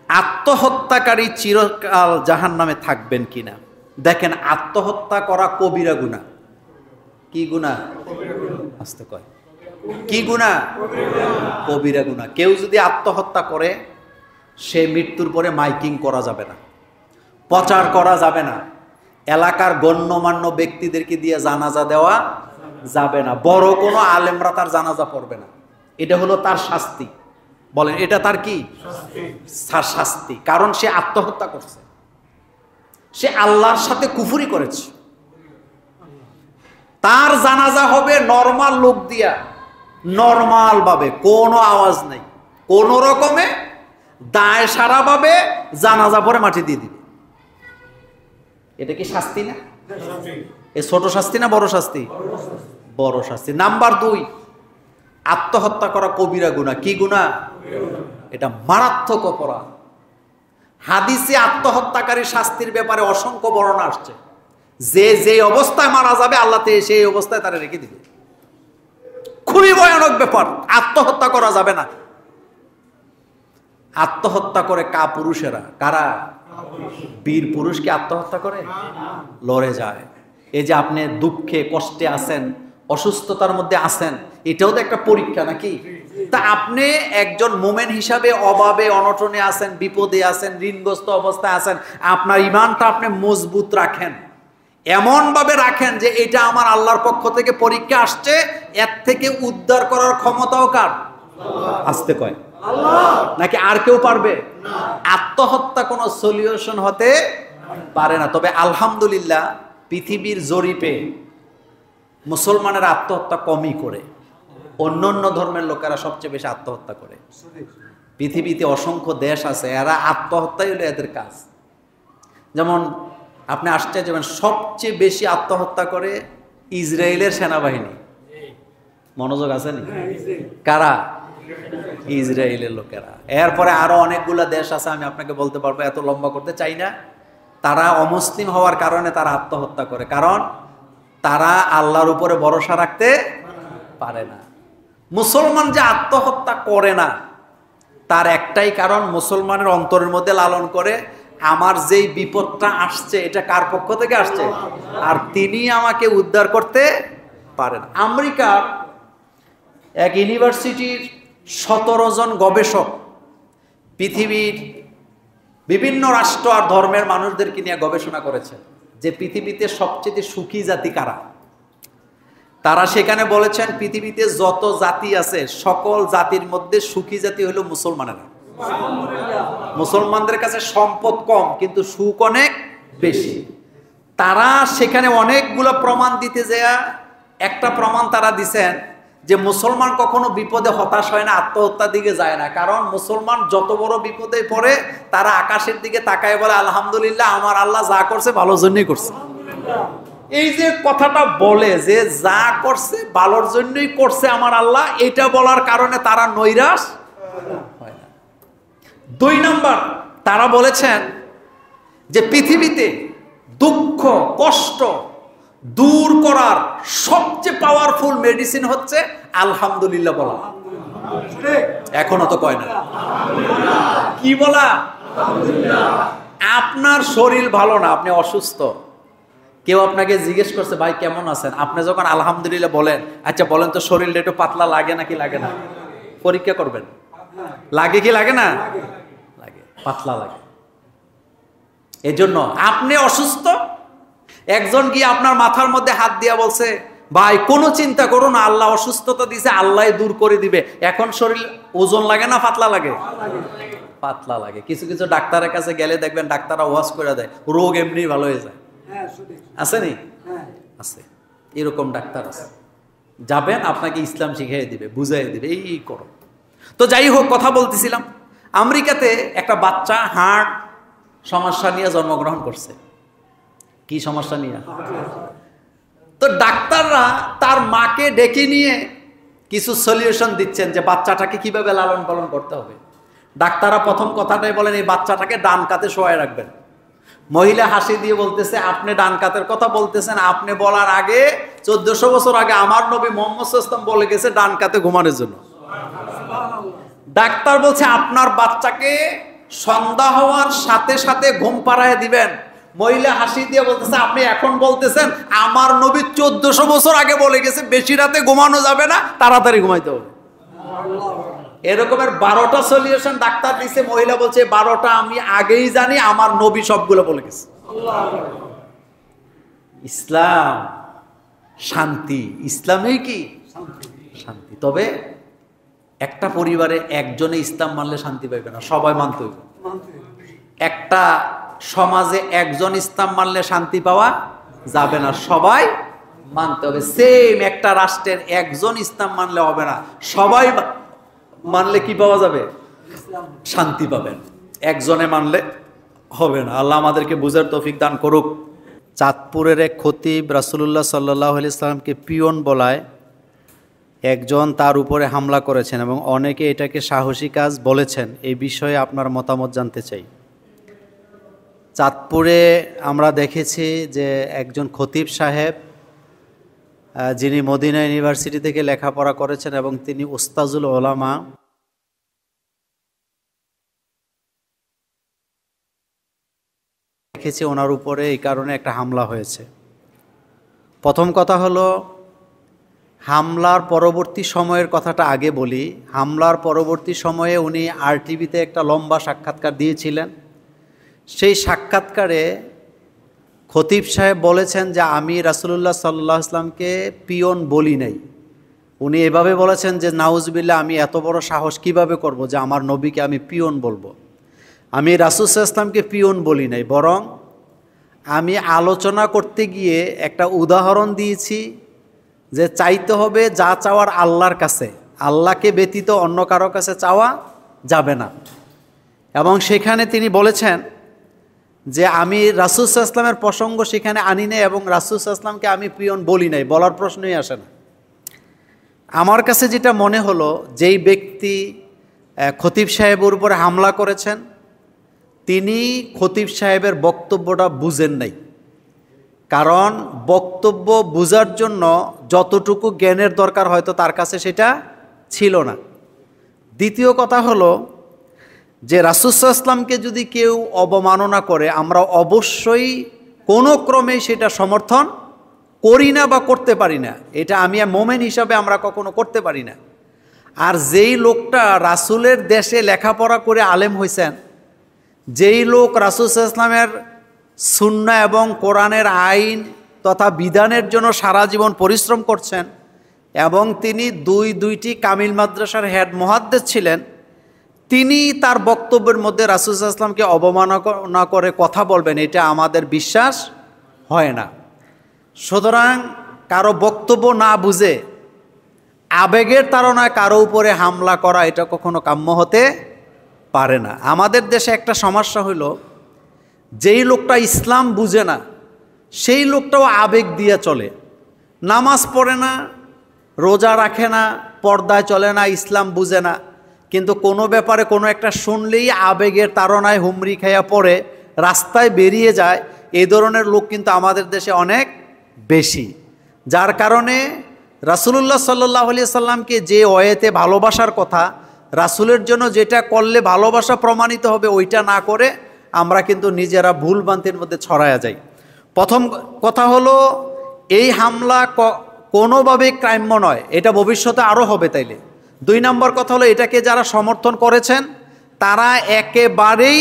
আত্মহত্যাকারী চিরকাল জাহান্নামে থাকবেন কিনা। দেখেন, আত্মহত্যা করা কবিরা গুনাহ। কি গুনাহ? আস্তে কয়, কি গুনাহ? কবিরা গুনাহ। কেউ যদি আত্মহত্যা করে, সে মৃত্যুর পরে মাইকিং করা যাবে না, প্রচার করা যাবে না, এলাকার গণ্যমান্য ব্যক্তিদেরকে দিয়ে জানাজা দেওয়া যাবে না, বড় কোনো আলেমরা তার জানাজা পড়বে না। এটা হলো তার শাস্তি। বলেন, এটা তার কি শাস্তি? কারণ সে আত্মহত্যা করছে, সে আল্লাহর সাথে কুফরি করেছে। তার জানাজা হবে নরমাল লোক দিয়া, নরমাল ভাবে, কোনো আওয়াজ নেই, কোন রকমে দায় সারা ভাবে জানাজা পরে মাটি দিয়ে দিবে। এটা কি শাস্তি না? এ ছোট শাস্তি না বড় শাস্তি? বড় শাস্তি। নাম্বার 2, আত্মহত্যা করা কবিরা গুনাহ। কি গুনাহ? এটা মারাত্মক অপরাধ। হাদিসে আত্মহত্যাকারী শাস্তির ব্যাপারে অসংখ্য বর্ণনা আসছে। যে অবস্থায় মারা যাবে, আল্লাহ সেই অবস্থায় তারা রেখে দিবে। খুবই ভয়ানক ব্যাপার। আত্মহত্যা করা যাবে না। আত্মহত্যা করে পুরুষেরা কারা? বীর পুরুষ কি আত্মহত্যা করে? লড়ে যায়। এই যে আপনি দুঃখে কষ্টে আছেন, অসুস্থতার মধ্যে আছেন, এটাও তো একটা পরীক্ষা নাকি? তা আপনি একজন মোমেন হিসাবে অভাবে অনটনে আছেন, বিপদে আছেন, ঋণগ্রস্ত অবস্থায় আছেন, আপনার ঈমানটা আপনি মজবুত রাখেন, এমন ভাবে রাখেন যে এটা আমার আল্লাহর পক্ষ থেকে পরীক্ষা আসছে, এর থেকে উদ্ধার করার ক্ষমতাও কার? আসতে কয় আল্লাহ। নাকি আর কেউ পারবে? আত্মহত্যা কোনো সলিউশন হতে পারে না। তবে আলহামদুলিল্লাহ, পৃথিবীর জরিপে মুসলমানের আত্মহত্যা কমই করে, অন্য ধর্মের লোকেরা সবচেয়ে বেশি আত্মহত্যা করে। পৃথিবীতে অসংখ্য দেশ আছে, এরা আত্মহত্যাই হলো এদের কাজ। যেমন আপনি আশ্চর্য যাবেন, সবচেয়ে বেশি আত্মহত্যা করে ইসরায়েলের সেনাবাহিনী। মনোযোগ আছে নি? কারা? ইসরায়েলের লোকেরা। এরপরে আরো অনেকগুলা দেশ আছে, আমি আপনাকে বলতে পারবো, এত লম্বা করতে চাই না। তারা অমুসলিম হওয়ার কারণে তারা আত্মহত্যা করে, কারণ তারা আল্লাহর উপরে ভরসা রাখতে পারে না। মুসলমান যে আত্মহত্যা করে না, তার একটাই কারণ, মুসলমানের অন্তরের মধ্যে লালন করে, আমার যেই বিপদটা আসছে এটা কার পক্ষ থেকে আসছে, আর তিনি আমাকে উদ্ধার করতে পারেন। আমেরিকার এক ইউনিভার্সিটির 17 জন গবেষক পৃথিবীর বিভিন্ন রাষ্ট্র আর ধর্মের মানুষদেরকে নিয়ে গবেষণা করেছেন যে পৃথিবীতে সবচেয়ে সুখী জাতি কারা। তারা সেখানে বলেছেন, পৃথিবীতে যত জাতি আছে, সকল জাতির মধ্যে সুখী জাতি হলো মুসলমানেরা। মুসলমানদের কাছে সম্পদ কম, কিন্তু সুখ অনেক বেশি। তারা সেখানে অনেকগুলো প্রমাণ দিতে যায়, একটা প্রমাণ তারা দিছেন যে মুসলমান কখনো বিপদে হতাশ হয় না, আত্মহত্যার দিকে যায় না। কারণ মুসলমান যত বড় বিপদে পড়ে, তারা আকাশের দিকে তাকায় বলে, আলহামদুলিল্লাহ, আমার আল্লাহ যা করছে ভালোর জন্যই করছে। এই যে কথাটা বলে যে যা করছে ভালোর জন্যই করছে আমার আল্লাহ, এটা বলার কারণে তারা নৈরাশ হয় না। 2 নম্বর, তারা বলেছেন যে পৃথিবীতে দুঃখ কষ্ট দূর করার সবচেয়ে পাওয়ারফুল মেডিসিন হচ্ছে আলহামদুলিল্লাহ বলা। এখনো তো কয় না কি বলা? আপনার শরীর ভালো না, আপনি অসুস্থ, কেউ আপনাকে জিজ্ঞেস করছে, ভাই কেমন আছেন? আপনি যখন আলহামদুলিল্লাহ বলেন, আচ্ছা বলেন তো শরীরটা একটু পাতলা লাগে নাকি লাগে না? পরীক্ষা করবেন, লাগে কি লাগে না? লাগে, পাতলা লাগে। এজন্য আপনি অসুস্থ, একজন গিয়ে আপনার মাথার মধ্যে হাত দিয়া বলছে, ভাই কোনো চিন্তা করো না, আল্লাহ অসুস্থতা দিছে, আল্লাহ দূর করে দিবে। এখন শরীর ওজন লাগে না পাতলা লাগে? পাতলা লাগে। কিছু কিছু ডাক্তারের কাছে গেলে দেখবেন ডাক্তাররা ওয়াশ করে দেয়, রোগ এমনি ভালো হয়ে যায়। আছে নি? আছে, এরকম ডাক্তার আছে। যাবেন, আপনাকে ইসলাম শিখিয়ে দিবে, বুঝাই দিবে, এই করো। তো যাই হোক, কথা বলতেছিলাম, আমেরিকাতে একটা বাচ্চা হার্ট সমস্যা নিয়ে জন্মগ্রহণ করছে। কি সমস্যা নিয়ে? তো ডাক্তাররা তার মাকে ডেকে নিয়ে কিছু সলিউশন দিচ্ছেন যে বাচ্চাটাকে কিভাবে লালন পালন করতে হবে। ডাক্তাররা প্রথম কথাটাই বলেন, এই বাচ্চাটাকে ডান কাতে শোয়ায় রাখবেন। মহিলা হাসি দিয়ে বলতেছে, আপনি ডান কাতের কথা বলতেছেন, আপনি বলার আগে 1400 বছর আগে আমার নবী মুহাম্মদ সাল্লাল্লাহু আলাইহি ওয়াসাল্লাম বলে গেছে ডান কাতে ঘুমানোর জন্য। ডাক্তার বলছে, আপনার বাচ্চাকে সন্ধ্যা হওয়ার সাথে সাথে ঘুম পাড়ায় দিবেন। মহিলা হাসি দিয়ে বলতেছে, আপনি এখন বলতেছেন আমার নবী 1400 বছর আগে বলে গেছে বেশি রাতে ঘুমানো যাবে না, তাড়াতাড়ি ঘুমাইতে হবে। এরকমের 12টা সলিউশন ডাক্তার দিছে, মহিলা বলছে 12টা আমি আগেই জানি, আমার নবী সবগুলো বলে গেছে। ইসলাম শান্তি, ইসলামেই কি শান্তি। তবে একটা পরিবারে একজনে ইসলাম মানলে শান্তি পাইবে না, সবাই মানতে হইবে। একটা সমাজে একজন ইসলাম মানলে শান্তি পাওয়া যাবে না, সবাই মানতে হবে। সেম একটা রাষ্ট্রের একজন ইসলাম মানলে হবে না, সবাই মানলে কি পাওয়া যাবে? শান্তি পাবেন। একজনে মানলে হবে না। আল্লাহ আমাদেরকে বুঝার তৌফিক দান করুক। চাঁদপুরের এক খতিব রাসূলুল্লাহ সাল্লাল্লাহু আলাইহি সাল্লামকে পিয়ন বলায় একজন তার উপরে হামলা করেছেন এবং অনেকে এটাকে সাহসী কাজ বলেছেন। এই বিষয়ে আপনার মতামত জানতে চাই। চাঁদপুরে আমরা দেখেছি যে একজন খতিব সাহেব, যিনি মদিনা ইউনিভার্সিটি থেকে লেখাপড়া করেছেন এবং তিনি উস্তাজুল ওলামা, দেখেছি ওনার উপরে এই কারণে একটা হামলা হয়েছে। প্রথম কথা হলো, হামলার পরবর্তী সময়ের কথাটা আগে বলি। হামলার পরবর্তী সময়ে উনি আরটিভিতে একটা লম্বা সাক্ষাৎকার দিয়েছিলেন। সেই সাক্ষাৎকারে খতিব সাহেব বলেছেন যে আমি রাসূলুল্লাহ সাল্লাল্লাহু আলাইহি ওয়াসাল্লামকে পিয়ন বলি নাই। উনি এভাবে বলেছেন যে নাউজুবিল্লাহ, আমি এত বড় সাহস কিভাবে করব যে আমার নবীকে আমি পিয়ন বলবো। আমি রাসূল সাল্লাল্লাহু আলাইহি ওয়াসাল্লামকে পিয়ন বলি নাই, বরং আমি আলোচনা করতে গিয়ে একটা উদাহরণ দিয়েছি যে চাইতে হবে যা চাওয়ার আল্লাহর কাছে, আল্লাহকে ব্যতীত অন্য কারো কাছে চাওয়া যাবে না। এবং সেখানে তিনি বলেছেন যে আমি রাসূল সাল্লাল্লাহু আলাইহি ওয়াসাল্লামের প্রসঙ্গ সেখানে আনি নাই এবং রাসূল সাল্লাল্লাহু আলাইহি ওয়াসাল্লামকে আমি পিয়ন বলি নাই, বলার প্রশ্নই আসে না। আমার কাছে যেটা মনে হলো, যেই ব্যক্তি খতিব সাহেবের উপরে হামলা করেছেন তিনি খতিব সাহেবের বক্তব্যটা বুঝেন নাই। কারণ বক্তব্য বুঝার জন্য যতটুকু জ্ঞানের দরকার হয়তো তার কাছে সেটা ছিল না। দ্বিতীয় কথা হলো যে রাসূল সাল্লাল্লাহু আলাইহি ওয়াসাল্লামকে যদি কেউ অবমাননা করে আমরা অবশ্যই কোনো ক্রমেই সেটা সমর্থন করি না বা করতে পারি না। এটা আমি মোমেন হিসাবে আমরা কখনো করতে পারি না। আর যেই লোকটা রাসূলের দেশে লেখাপড়া করে আলেম হয়েছেন, যেই লোক রাসূল সাল্লাল্লাহু আলাইহি ওয়াসাল্লামের সুন্নাহ এবং কোরআনের আইন তথা বিধানের জন্য সারা জীবন পরিশ্রম করছেন এবং তিনি দুইটি কামিল মাদ্রাসার হেড মুহাদ্দিস ছিলেন, তিনি তার বক্তব্যের মধ্যে রাসূল সাল্লাল্লাহু আলাইহি ওয়াসাল্লামকে অবমাননা করে কথা বলবেন, এটা আমাদের বিশ্বাস হয় না। সুতরাং কারো বক্তব্য না বুঝে আবেগের তাড়নায় কারো উপরে হামলা করা এটা কখনো কাম্য হতে পারে না। আমাদের দেশে একটা সমস্যা হইল, যেই লোকটা ইসলাম বুঝে না সেই লোকটাও আবেগ দিয়ে চলে। নামাজ পড়ে না, রোজা রাখে না, পর্দায় চলে না, ইসলাম বুঝে না, কিন্তু কোনো ব্যাপারে কোনো একটা শুনলেই আবেগের তাড়নায় হুমড়ি খাইয়া পড়ে রাস্তায় বেরিয়ে যায়। এই ধরনের লোক কিন্তু আমাদের দেশে অনেক বেশি, যার কারণে রাসূলুল্লাহ সাল্লাল্লাহু আলাইহি সাল্লামকে যে ওয়েতে ভালোবাসার কথা, রাসূলের জন্য যেটা করলে ভালোবাসা প্রমাণিত হবে ওইটা না করে আমরা কিন্তু নিজেরা ভুল ভ্রান্তির মধ্যে ছড়ায়া যাই। প্রথম কথা হলো, এই হামলা কোনোভাবেই কাম্য নয়, এটা ভবিষ্যতে আরও হবে তাইলে। 2 নম্বর কথা হলো, এটাকে যারা সমর্থন করেছেন তারা একেবারেই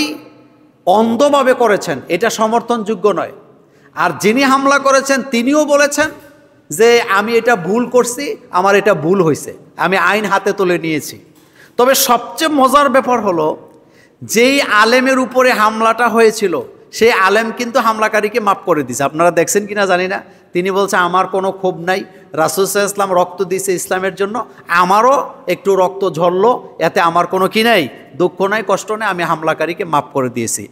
অন্ধভাবে করেছেন, এটা সমর্থনযোগ্য নয়। আর যিনি হামলা করেছেন তিনিও বলেছেন যে আমি এটা ভুল করছি, আমার এটা ভুল হয়েছে, আমি আইন হাতে তুলে নিয়েছি। তবে সবচেয়ে মজার ব্যাপার হলো, যেই আলেমের উপরে হামলাটা হয়েছিল সেই আলেম কিন্তু হামলাকারীকে মাফ করে দিয়েছে। আপনারা দেখছেন কিনা জানি না, তিনি বলছে আমার কোনো ক্ষোভ নাই, রাসূল সাল্লাল্লাহু আলাইহি ওয়াসাল্লাম রক্ত দিয়েছে ইসলামের জন্য, আমারও একটু রক্ত ঝরলো, এতে আমার কোনো কি নাই, দুঃখ নাই, কষ্ট নেই, আমি হামলাকারীকে মাফ করে দিয়েছি।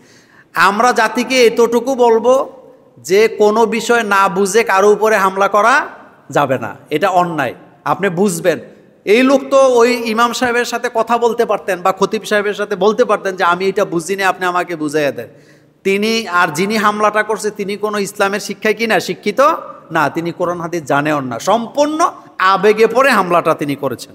আমরা জাতিকে এতটুকু বলবো যে কোনো বিষয় না বুঝে কারো উপরে হামলা করা যাবে না, এটা অন্যায়। আপনি বুঝবেন। এই লোক তো ওই ইমাম সাহেবের সাথে কথা বলতে পারতেন বা খতিব সাহেবের সাথে বলতে পারতেন যে আমি এটা বুঝিনি, আপনি আমাকে বুঝাইয়া দেন। তিনি আর যিনি হামলাটা করছে তিনি কোনো ইসলামের শিক্ষায় কিনা শিক্ষিত না, তিনি কোরআন হাদিস জানেও না, সম্পূর্ণ আবেগে পড়ে হামলাটা তিনি করেছেন।